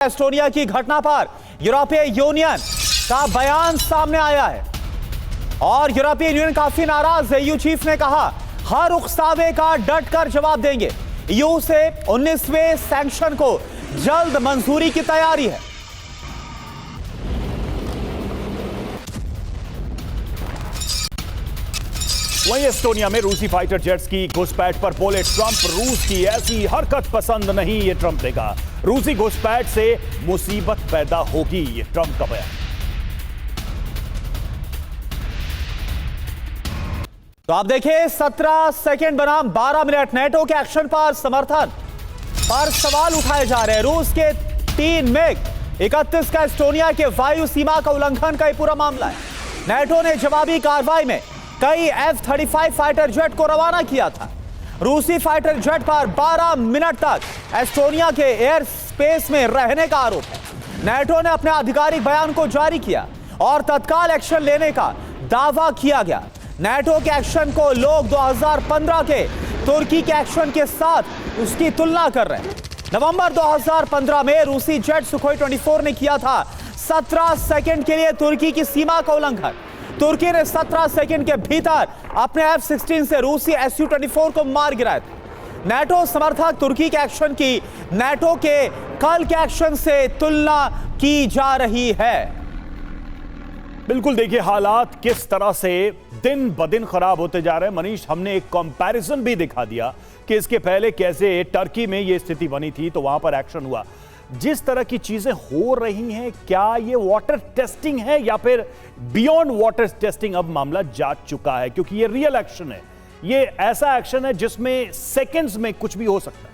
Estonia की घटना पर यूरोपीय यूनियन का बयान सामने आया है और यूरोपीय यूनियन काफी नाराज है। ईयू चीफ ने कहा हर उकसावे का डटकर जवाब देंगे। ईयू से 19वें सैंक्शन को जल्द मंजूरी की तैयारी है। वहीं एस्टोनिया में रूसी फाइटर जेट्स की घुसपैठ पर बोले ट्रंप, रूस की ऐसी हरकत पसंद नहीं। ये ट्रंप ने कहा रूसी घुसपैठ से मुसीबत पैदा होगी। ये ट्रंप का बयान। तो आप देखिए 17 सेकंड बनाम 12 मिनट नेटो के एक्शन पर समर्थन पर सवाल उठाए जा रहे हैं। रूस के 3 मिग 31 का एस्टोनिया के वायु सीमा का उल्लंघन का पूरा मामला है। नेटो ने जवाबी कार्रवाई में कई F-35 फाइटर जेट को रवाना किया था। रूसी फाइटर जेट पर 12 मिनट तक एस्टोनिया के एयर स्पेस में रहने का आरोप है। नेटो ने अपने आधिकारिक बयान को जारी किया और तत्काल एक्शन लेने का दावा किया गया। नेटो के एक्शन को लोग 2015 के तुर्की के एक्शन के साथ उसकी तुलना कर रहे हैं। नवंबर 2015 में रूसी जेट सुखोई 24 ने किया था 17 सेकंड के लिए तुर्की की सीमा का उल्लंघन। तुर्की ने 17 सेकंड के भीतर अपने F-16 से रूसी Su-24 को मार गिराया था। नेटो समर्थक तुर्की के एक्शन की नेटो के कल के एक्शन से तुलना की जा रही है। बिल्कुल, देखिए हालात किस तरह से दिन ब दिन खराब होते जा रहे हैं। मनीष, हमने एक कंपैरिजन भी दिखा दिया कि इसके पहले कैसे टर्की में ये स्थिति बनी थी तो वहां पर एक्शन हुआ। जिस तरह की चीजें हो रही हैं, क्या ये वाटर टेस्टिंग है या फिर बियॉन्ड वाटर टेस्टिंग अब मामला जा चुका है? क्योंकि ये रियल एक्शन है, ये ऐसा एक्शन है जिसमें सेकंड्स में कुछ भी हो सकता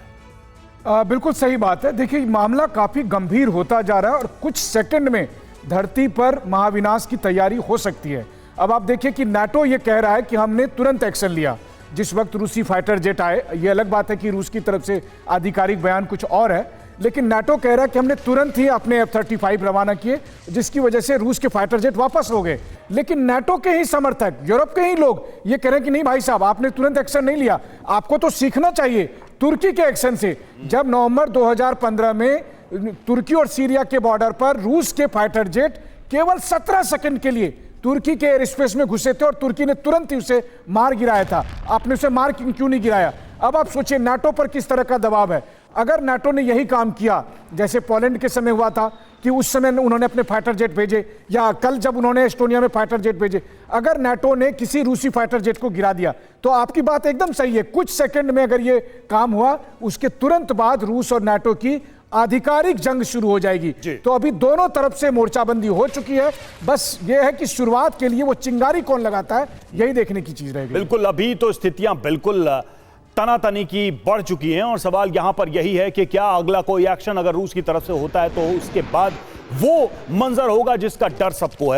है। बिल्कुल सही बात है। देखिए मामला काफी गंभीर होता जा रहा है और कुछ सेकंड में धरती पर महाविनाश की तैयारी हो सकती है। अब आप देखिए कि नाटो ये कह रहा है कि हमने तुरंत एक्शन लिया जिस वक्त रूसी फाइटर जेट आए। ये अलग बात है कि रूस की तरफ से आधिकारिक बयान कुछ और है, लेकिन नाटो कह रहा है कि हमने तुरंत ही अपने F-35 रवाना किए जिसकी वजह से रूस के फाइटर जेट वापस हो गए। लेकिन नाटो के ही समर्थक, यूरोप के ही लोग ये कह रहे हैं कि नहीं भाई साहब, आपने तुरंत एक्शन नहीं लिया, आपको तो सीखना चाहिए तुर्की के एक्शन से। जब नवंबर 2015 में तुर्की और सीरिया के बॉर्डर पर रूस के फाइटर जेट केवल 17 सेकंड के लिए तुर्की के एयर स्पेस में घुसे थे और तुर्की ने तुरंत ही उसे मार गिराया था। आपने उसे मार क्यों नहीं गिराया? अब आप सोचिए नाटो पर किस तरह का दबाव है। अगर नाटो ने यही काम किया जैसे पोलैंड के समय हुआ था कि उस समय उन्होंने अपने फाइटर जेट भेजे, या कल जब उन्होंने एस्टोनिया में फाइटर जेट भेजे, अगर नाटो ने किसी रूसी फाइटर जेट को गिरा दिया तो आपकी बात एकदम सही है, कुछ सेकंड में अगर ये काम हुआ उसके तुरंत बाद रूस और नाटो की आधिकारिक जंग शुरू हो जाएगी। तो अभी दोनों तरफ से मोर्चाबंदी हो चुकी है। बस ये है कि शुरुआत के लिए वो चिंगारी कौन लगाता है, यही देखने की चीज रहेगी। बिल्कुल, अभी तो स्थितियां बिल्कुल तनातनी की बढ़ चुकी हैं और सवाल यहां पर यही है कि क्या अगला कोई एक्शन अगर रूस की तरफ से होता है तो उसके बाद वो मंजर होगा जिसका डर सबको है।